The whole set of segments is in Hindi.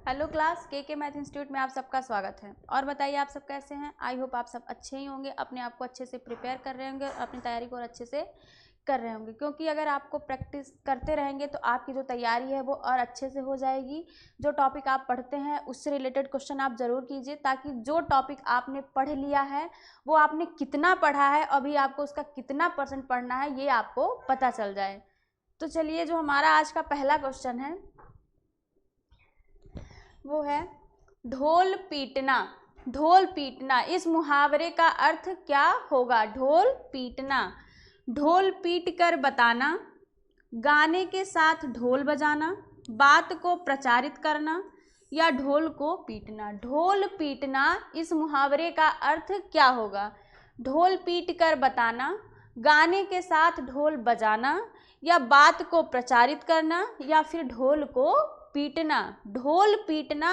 हेलो क्लास, के मैथ इंस्टीट्यूट में आप सबका स्वागत है। और बताइए आप सब कैसे हैं। आई होप आप सब अच्छे ही होंगे, अपने आप को अच्छे से प्रिपेयर कर रहे होंगे और अपनी तैयारी को और अच्छे से कर रहे होंगे, क्योंकि अगर आपको प्रैक्टिस करते रहेंगे तो आपकी जो तैयारी है वो और अच्छे से हो जाएगी। जो टॉपिक आप पढ़ते हैं उससे रिलेटेड क्वेश्चन आप ज़रूर कीजिए, ताकि जो टॉपिक आपने पढ़ लिया है वो आपने कितना पढ़ा है, अभी आपको उसका कितना % पढ़ना है, ये आपको पता चल जाए। तो चलिए, जो हमारा आज का पहला क्वेश्चन है वो है ढोल पीटना। ढोल पीटना, इस मुहावरे का अर्थ क्या होगा। ढोल पीटना, ढोल पीट कर बताना, गाने के साथ ढोल बजाना, बात को प्रचारित करना या ढोल को पीटना। ढोल पीटना, इस मुहावरे का अर्थ क्या होगा। ढोल पीट कर बताना, गाने के साथ ढोल बजाना या बात को प्रचारित करना या फिर ढोल को पीटना। ढोल पीटना,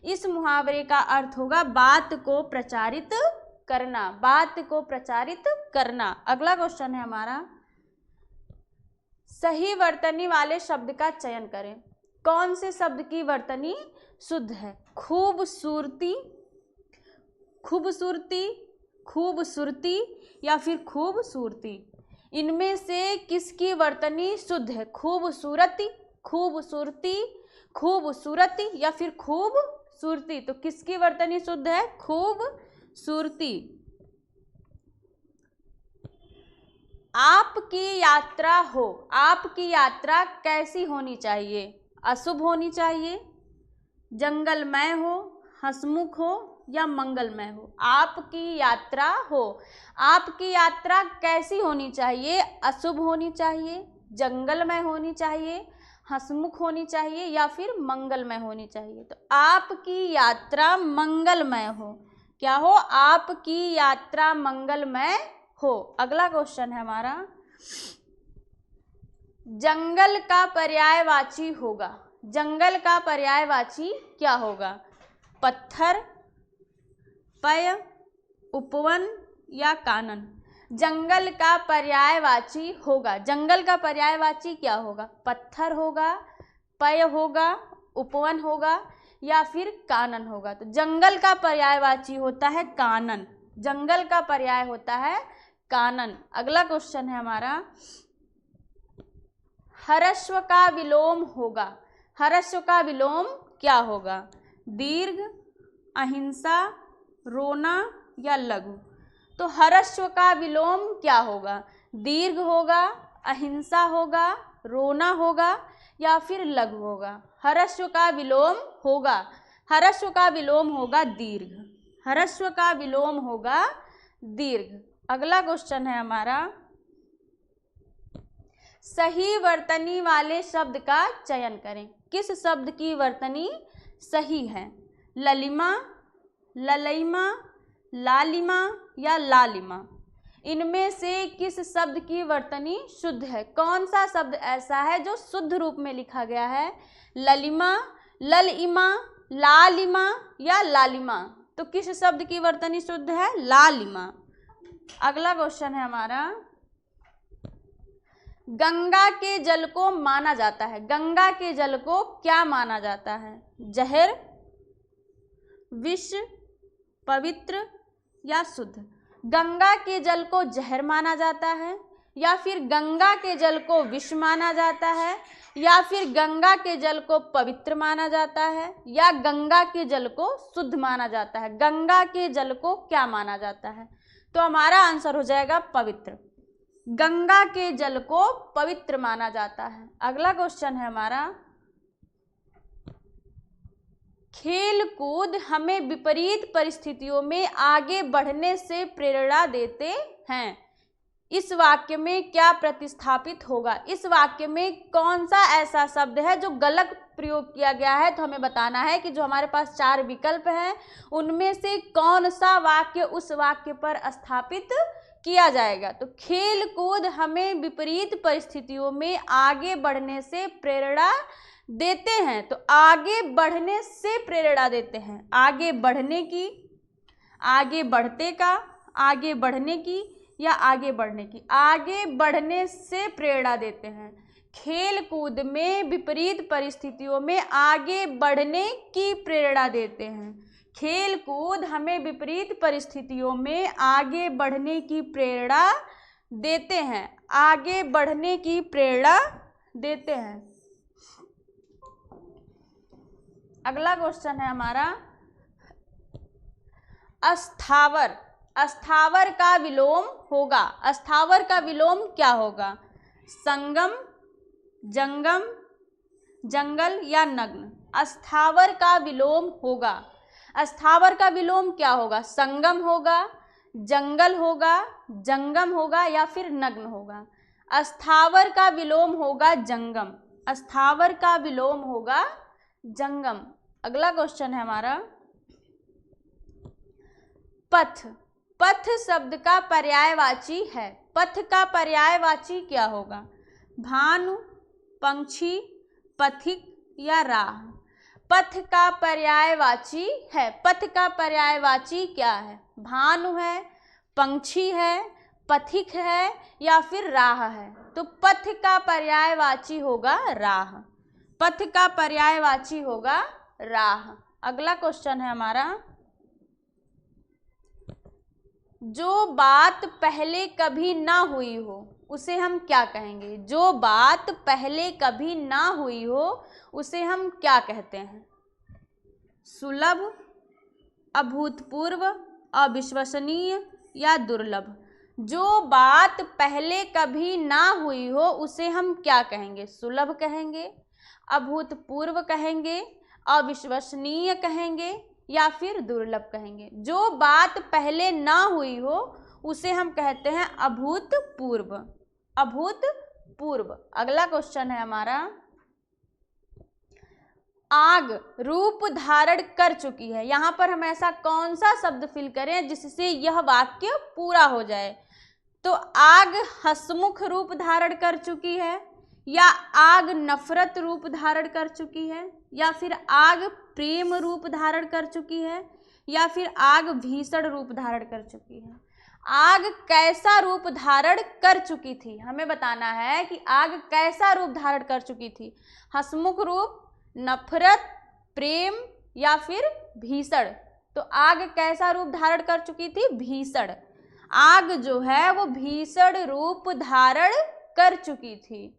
इस मुहावरे का अर्थ होगा बात को प्रचारित करना। बात को प्रचारित करना। अगला क्वेश्चन है हमारा, सही वर्तनी वाले शब्द का चयन करें। कौन से शब्द की वर्तनी शुद्ध है। खूबसूरती, खूबसूरती, खूबसूरती या फिर खूबसूरती। इनमें से किसकी वर्तनी शुद्ध है। खूबसूरती, खूबसूरती, खूबसूरती या फिर खूबसूरती। तो किसकी वर्तनी शुद्ध है। खूबसूरती। आपकी यात्रा हो, आपकी यात्रा कैसी होनी चाहिए। अशुभ होनी चाहिए, जंगलमय हो, हंसमुख हो या मंगलमय हो। आपकी यात्रा हो, आपकी यात्रा कैसी होनी चाहिए। अशुभ होनी चाहिए, जंगलमय होनी चाहिए, हंसमुख होनी चाहिए या फिर मंगलमय होनी चाहिए। तो आपकी यात्रा मंगलमय हो। क्या हो। आपकी यात्रा मंगलमय हो। अगला क्वेश्चन है हमारा, जंगल का पर्यायवाची होगा। जंगल का पर्यायवाची क्या होगा। पत्थर, पय, उपवन या कानन। जंगल का पर्यायवाची होगा। जंगल का पर्यायवाची क्या होगा। पत्थर होगा, पय होगा, उपवन होगा या फिर कानन होगा। तो जंगल का पर्यायवाची होता है कानन। जंगल का पर्याय होता है कानन। अगला क्वेश्चन है हमारा, ह्रस्व का विलोम होगा। ह्रस्व का विलोम क्या होगा। दीर्घ, अहिंसा, रोना या लघु। तो ह्रस्व का विलोम क्या होगा। दीर्घ होगा, अहिंसा होगा, रोना होगा या फिर लघु होगा। ह्रस्व का विलोम होगा, ह्रस्व का विलोम होगा दीर्घ। ह्रस्व का विलोम होगा दीर्घ। अगला क्वेश्चन है हमारा, सही वर्तनी वाले शब्द का चयन करें। किस शब्द की वर्तनी सही है। ललिमा, ललैमा, लालिमा या लालिमा। इनमें से किस शब्द की वर्तनी शुद्ध है। कौन सा शब्द ऐसा है जो शुद्ध रूप में लिखा गया है। ललिमा, ललइमा, लालिमा या लालिमा। तो किस शब्द की वर्तनी शुद्ध है। लालिमा। अगला क्वेश्चन है हमारा, गंगा के जल को माना जाता है। गंगा के जल को क्या माना जाता है। जहर, विष, पवित्र या शुद्ध। गंगा के जल को जहर माना जाता है या फिर गंगा के जल को विष माना जाता है या फिर गंगा के जल को पवित्र माना जाता है या गंगा के जल को शुद्ध माना जाता है। गंगा के जल को क्या माना जाता है। तो हमारा आंसर हो जाएगा पवित्र। गंगा के जल को पवित्र माना जाता है। अगला क्वेश्चन है हमारा, खेल कूद हमें विपरीत परिस्थितियों में आगे बढ़ने से प्रेरणा देते हैं। इस वाक्य में क्या प्रतिस्थापित होगा। इस वाक्य में कौन सा ऐसा शब्द है जो गलत प्रयोग किया गया है। तो हमें बताना है कि जो हमारे पास 4 विकल्प हैं उनमें से कौन सा वाक्य उस वाक्य पर स्थापित किया जाएगा। तो खेल कूद हमें विपरीत परिस्थितियों में आगे बढ़ने से प्रेरणा देते हैं। तो आगे बढ़ने से प्रेरणा देते हैं। आगे बढ़ने की, आगे बढ़ते का, आगे बढ़ने की या आगे बढ़ने की। आगे बढ़ने से प्रेरणा देते हैं। खेल कूद में विपरीत परिस्थितियों में आगे बढ़ने की प्रेरणा देते हैं। खेल कूद हमें विपरीत परिस्थितियों में आगे बढ़ने की प्रेरणा देते हैं, आगे बढ़ने की प्रेरणा देते हैं। अगला क्वेश्चन है हमारा अस्थावर। अस्थावर का विलोम होगा। अस्थावर का विलोम क्या होगा? संगम, जंगम, जंगल या नग्न। अस्थावर का विलोम होगा। अस्थावर का विलोम क्या होगा? संगम होगा, जंगल होगा, जंगम होगा या फिर नग्न होगा। अस्थावर का विलोम होगा जंगम। अस्थावर का विलोम होगा जंगम। अगला क्वेश्चन है हमारा पथ। पथ शब्द का पर्यायवाची है। पथ का पर्यायवाची क्या होगा? भानु, पंछी, पथिक या राह। पथ का पर्यायवाची है। पथ का पर्यायवाची क्या है? भानु है, पंछी है, पथिक है या फिर राह है। तो पथ का पर्यायवाची होगा राह। पथ का पर्यायवाची होगा राह। अगला क्वेश्चन है हमारा जो बात पहले कभी ना हुई हो उसे हम क्या कहेंगे? जो बात पहले कभी ना हुई हो उसे हम क्या कहते हैं? सुलभ, अभूतपूर्व, अविश्वसनीय या दुर्लभ। जो बात पहले कभी ना हुई हो उसे हम क्या कहेंगे? सुलभ कहेंगे, अभूतपूर्व कहेंगे, अविश्वसनीय कहेंगे या फिर दुर्लभ कहेंगे। जो बात पहले ना हुई हो उसे हम कहते हैं अभूतपूर्व। अभूतपूर्व। अगला क्वेश्चन है हमारा आग रूप धारण कर चुकी है। यहाँ पर हम ऐसा कौन सा शब्द फिल करें जिससे यह वाक्य पूरा हो जाए? तो आग हंसमुख रूप धारण कर चुकी है, या आग नफरत रूप धारण कर चुकी है, या फिर आग प्रेम रूप धारण कर चुकी है, या फिर आग भीषण रूप धारण कर चुकी है। आग कैसा रूप धारण कर चुकी थी? हमें बताना है कि आग कैसा रूप धारण कर चुकी थी। हंसमुख रूप, नफरत, प्रेम या फिर भीषण। तो आग कैसा रूप धारण कर चुकी थी? भीषण। आग जो है वो भीषण रूप धारण कर चुकी थी।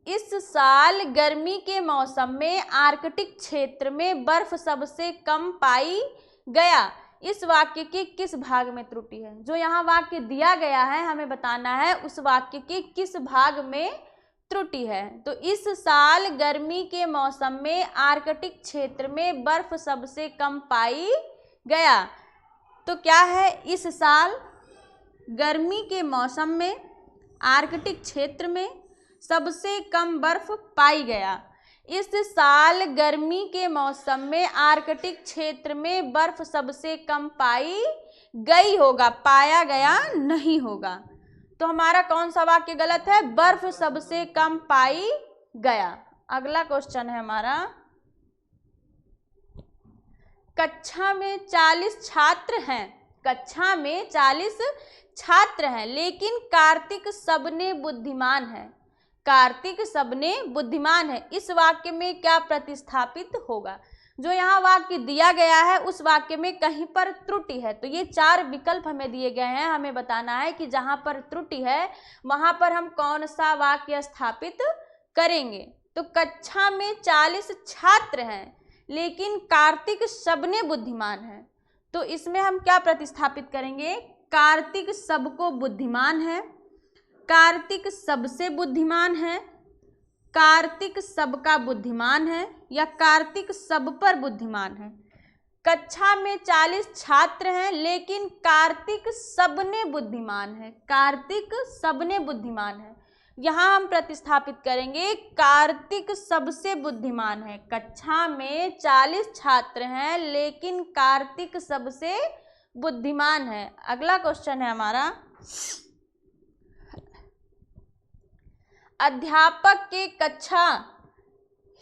इस साल गर्मी के मौसम में आर्कटिक क्षेत्र में बर्फ सबसे कम पाई गया। इस वाक्य के किस भाग में त्रुटि है? जो यहाँ वाक्य दिया गया है हमें बताना है उस वाक्य के किस भाग में त्रुटि है। तो इस साल गर्मी के मौसम में आर्कटिक क्षेत्र में बर्फ सबसे कम पाई गया। तो क्या है? इस साल गर्मी के मौसम में आर्कटिक क्षेत्र में सबसे कम बर्फ पाई गया। इस साल गर्मी के मौसम में आर्कटिक क्षेत्र में बर्फ सबसे कम पाई गई होगा, पाया गया नहीं होगा। तो हमारा कौन सा वाक्य गलत है? बर्फ सबसे कम पाई गया। अगला क्वेश्चन है हमारा कक्षा में 40 छात्र हैं। कक्षा में 40 छात्र हैं लेकिन कार्तिक सबने बुद्धिमान है। कार्तिक सबने बुद्धिमान है। इस वाक्य में क्या प्रतिस्थापित होगा? जो यहाँ वाक्य दिया गया है उस वाक्य में कहीं पर त्रुटि है। तो ये 4 विकल्प हमें दिए गए हैं। हमें बताना है कि जहाँ पर त्रुटि है वहाँ पर हम कौन सा वाक्य स्थापित करेंगे। तो कक्षा में 40 छात्र हैं लेकिन कार्तिक सबने बुद्धिमान है। तो इसमें हम क्या प्रतिस्थापित करेंगे? कार्तिक सबको बुद्धिमान है, कार्तिक सबसे बुद्धिमान है, कार्तिक सबका बुद्धिमान है या कार्तिक सब पर बुद्धिमान है। कक्षा में 40 छात्र हैं लेकिन कार्तिक सबने बुद्धिमान है। कार्तिक सबने बुद्धिमान है। यहाँ हम प्रतिस्थापित करेंगे कार्तिक सबसे बुद्धिमान है। कक्षा में 40 छात्र हैं लेकिन कार्तिक सबसे बुद्धिमान है। अगला क्वेश्चन है हमारा अध्यापक के कक्षा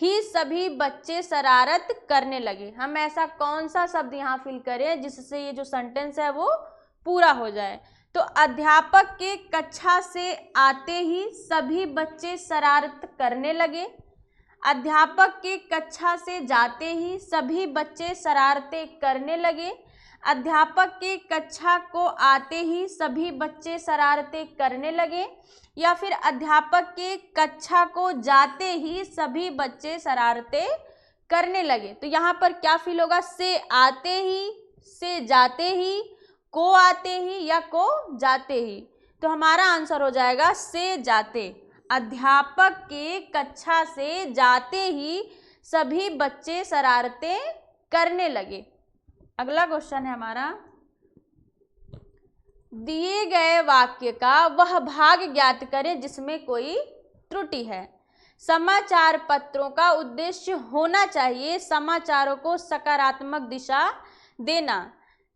ही सभी बच्चे शरारत करने लगे। हम ऐसा कौन सा शब्द यहाँ फिल करें जिससे ये जो सेंटेंस है वो पूरा हो जाए? तो अध्यापक के कक्षा से आते ही सभी बच्चे शरारत करने लगे। अध्यापक के कक्षा से जाते ही सभी बच्चे शरारतें करने लगे। अध्यापक के कक्षा को आते ही सभी बच्चे शरारतें करने लगे, या फिर अध्यापक के कक्षा को जाते ही सभी बच्चे शरारतें करने लगे। तो यहाँ पर क्या फिल होगा? से आते ही, से जाते ही, को आते ही या को जाते ही। तो हमारा आंसर हो जाएगा से जाते। अध्यापक के कक्षा से जाते ही सभी बच्चे शरारतें करने लगे। अगला क्वेश्चन है हमारा, दिए गए वाक्य का वह भाग ज्ञात करें जिसमें कोई त्रुटि है। समाचार पत्रों का उद्देश्य होना चाहिए समाचारों को सकारात्मक दिशा देना।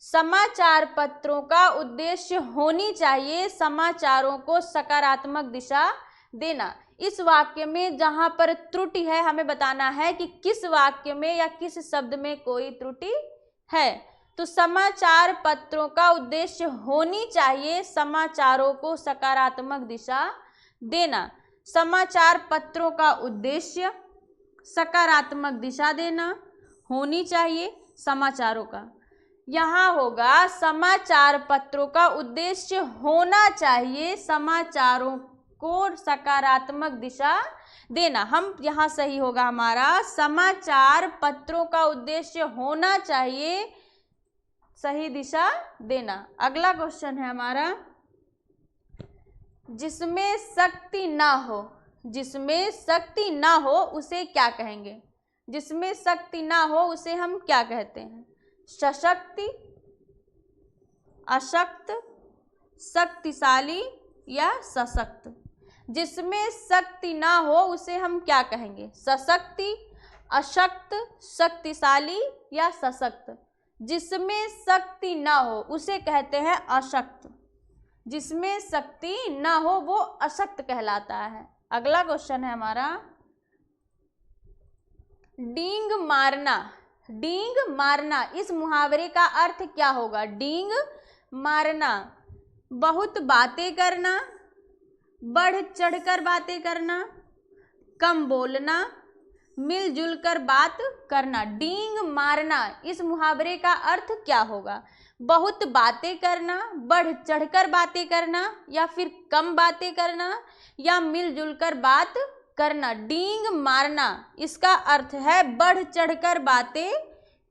समाचार पत्रों का उद्देश्य होनी चाहिए समाचारों को सकारात्मक दिशा देना। इस वाक्य में जहां पर त्रुटि है हमें बताना है कि किस वाक्य में या किस शब्द में कोई त्रुटि है। तो समाचार पत्रों का उद्देश्य होनी चाहिए समाचारों को सकारात्मक दिशा देना। समाचार पत्रों का उद्देश्य सकारात्मक दिशा देना होनी चाहिए समाचारों का। यहाँ होगा समाचार पत्रों का उद्देश्य होना चाहिए समाचारों को सकारात्मक दिशा देना। हम यहाँ सही होगा हमारा समाचार पत्रों का उद्देश्य होना चाहिए सही दिशा देना। अगला क्वेश्चन है हमारा, जिसमें शक्ति ना हो, जिसमें शक्ति ना हो उसे क्या कहेंगे? जिसमें शक्ति ना हो उसे हम क्या कहते हैं? सशक्ति, अशक्त, शक्तिशाली या सशक्त। जिसमें शक्ति ना हो उसे हम क्या कहेंगे? सशक्ति, अशक्त, शक्तिशाली या सशक्त। जिसमें शक्ति ना हो उसे कहते हैं अशक्त। जिसमें शक्ति ना हो वो अशक्त कहलाता है। अगला क्वेश्चन है हमारा, डींग मारना, डींग मारना इस मुहावरे का अर्थ क्या होगा? डींग मारना, बहुत बातें करना, बढ़ चढ़कर बातें करना, कम बोलना, मिलजुल कर बात करना। डींग मारना इस मुहावरे का अर्थ क्या होगा? बहुत बातें करना, बढ़ चढ़कर बातें करना, या फिर कम बातें करना, या मिलजुल कर बात करना। डींग मारना इसका अर्थ है बढ़ चढ़कर बातें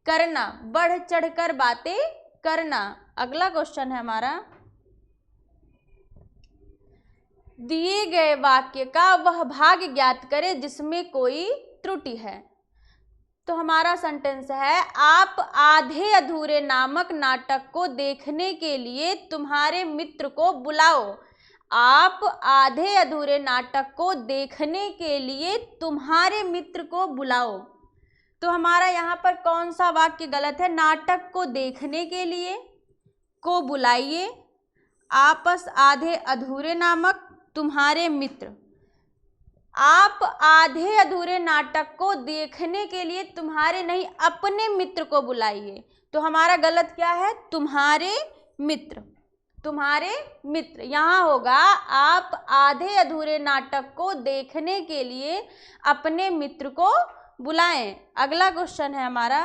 करना, बढ़ चढ़कर बातें करना। अगला क्वेश्चन है हमारा, दिए गए वाक्य का वह भाग ज्ञात करें जिसमें कोई त्रुटि है। तो हमारा सेंटेंस है, आप आधे अधूरे नामक नाटक को देखने के लिए तुम्हारे मित्र को बुलाओ। आप आधे अधूरे नाटक को देखने के लिए तुम्हारे मित्र को बुलाओ। तो हमारा यहाँ पर कौन सा वाक्य गलत है? नाटक को देखने के लिए को बुलाइए, आपस आधे अधूरे नामक तुम्हारे मित्र। आप आधे अधूरे नाटक को देखने के लिए तुम्हारे नहीं अपने मित्र को बुलाइए। तो हमारा गलत क्या है? तुम्हारे मित्र, तुम्हारे मित्र। यहाँ होगा आप आधे अधूरे नाटक को देखने के लिए अपने मित्र को बुलाएं। अगला क्वेश्चन है हमारा,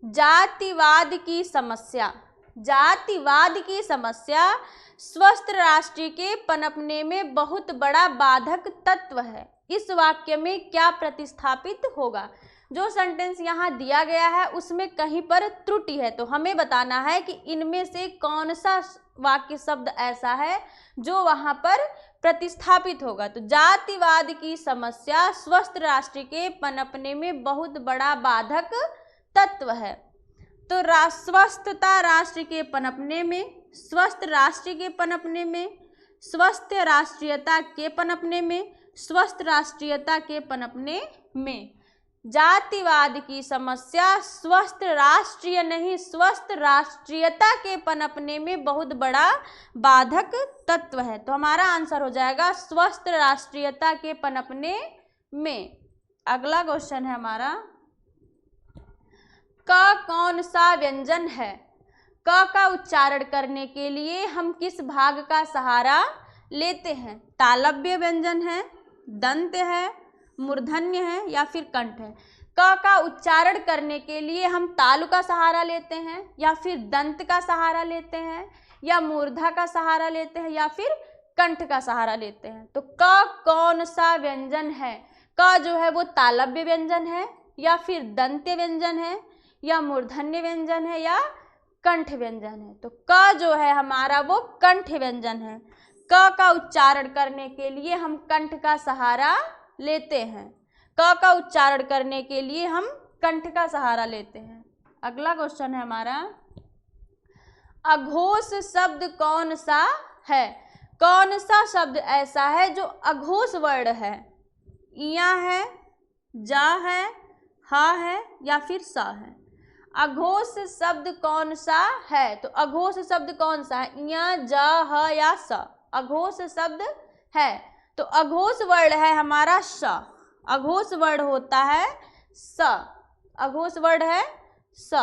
जातिवाद की समस्या। जातिवाद की समस्या स्वस्थ राष्ट्र के पनपने में बहुत बड़ा बाधक तत्व है। इस वाक्य में क्या प्रतिस्थापित होगा? जो सेंटेंस यहाँ दिया गया है उसमें कहीं पर त्रुटि है, तो हमें बताना है कि इनमें से कौन सा वाक्य शब्द ऐसा है जो वहाँ पर प्रतिस्थापित होगा। तो जातिवाद की समस्या स्वस्थ राष्ट्र के पनपने में बहुत बड़ा बाधक तत्व है। तो स्वस्थता राष्ट्र के पनपने में, स्वस्थ राष्ट्र के पनपने में, स्वस्थ राष्ट्रीयता के पनपने में, स्वस्थ राष्ट्रीयता के पनपने में। जातिवाद की समस्या स्वस्थ राष्ट्रीय नहीं स्वस्थ राष्ट्रीयता के पनपने में बहुत बड़ा बाधक तत्व है। तो हमारा आंसर हो जाएगा स्वस्थ राष्ट्रीयता के पनपने में। अगला क्वेश्चन है हमारा, क कौन सा व्यंजन है? क का उच्चारण करने के लिए हम किस भाग का सहारा लेते हैं? तालव्य व्यंजन है, दंत है, मूर्धन्य है या फिर कंठ है? क का उच्चारण करने के लिए हम तालु का सहारा लेते हैं या फिर दंत का सहारा लेते हैं या मूर्धा का सहारा लेते हैं या फिर कंठ का सहारा लेते हैं? तो क कौन सा व्यंजन है? क जो है वो तालव्य व्यंजन है या फिर दंत्य व्यंजन है या मूर्धन्य व्यंजन है या कंठ व्यंजन है? तो क जो है हमारा वो कंठ व्यंजन है। क का उच्चारण करने के लिए हम कंठ का सहारा लेते हैं। क का उच्चारण करने के लिए हम कंठ का सहारा लेते हैं। अगला क्वेश्चन है हमारा, अघोष शब्द कौन सा है? कौन सा शब्द ऐसा है जो अघोष वर्ण है? इया है, जा है, हा है या फिर सा है? अघोष शब्द कौन सा है? तो अघोष शब्द कौन सा है? इया, जा, ह या स? अघोष शब्द है तो अघोष वर्ण है हमारा स। अघोष वर्ण होता है स। अघोष वर्ण है स।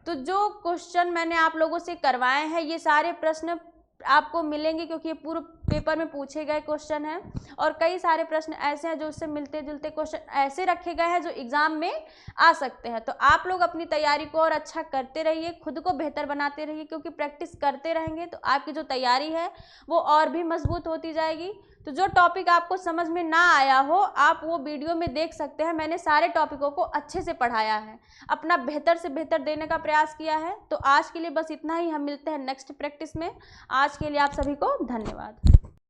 तो जो क्वेश्चन मैंने आप लोगों से करवाए हैं ये सारे प्रश्न आपको मिलेंगे क्योंकि ये पूरे पेपर में पूछे गए क्वेश्चन हैं और कई सारे प्रश्न ऐसे हैं जो उससे मिलते जुलते क्वेश्चन ऐसे रखे गए हैं जो एग्जाम में आ सकते हैं। तो आप लोग अपनी तैयारी को और अच्छा करते रहिए, खुद को बेहतर बनाते रहिए क्योंकि प्रैक्टिस करते रहेंगे तो आपकी जो तैयारी है वो और भी मजबूत होती जाएगी। तो जो टॉपिक आपको समझ में ना आया हो आप वो वीडियो में देख सकते हैं। मैंने सारे टॉपिकों को अच्छे से पढ़ाया है, अपना बेहतर से बेहतर देने का प्रयास किया है। तो आज के लिए बस इतना ही, हम मिलते हैं नेक्स्ट प्रैक्टिस में। आज के लिए आप सभी को धन्यवाद।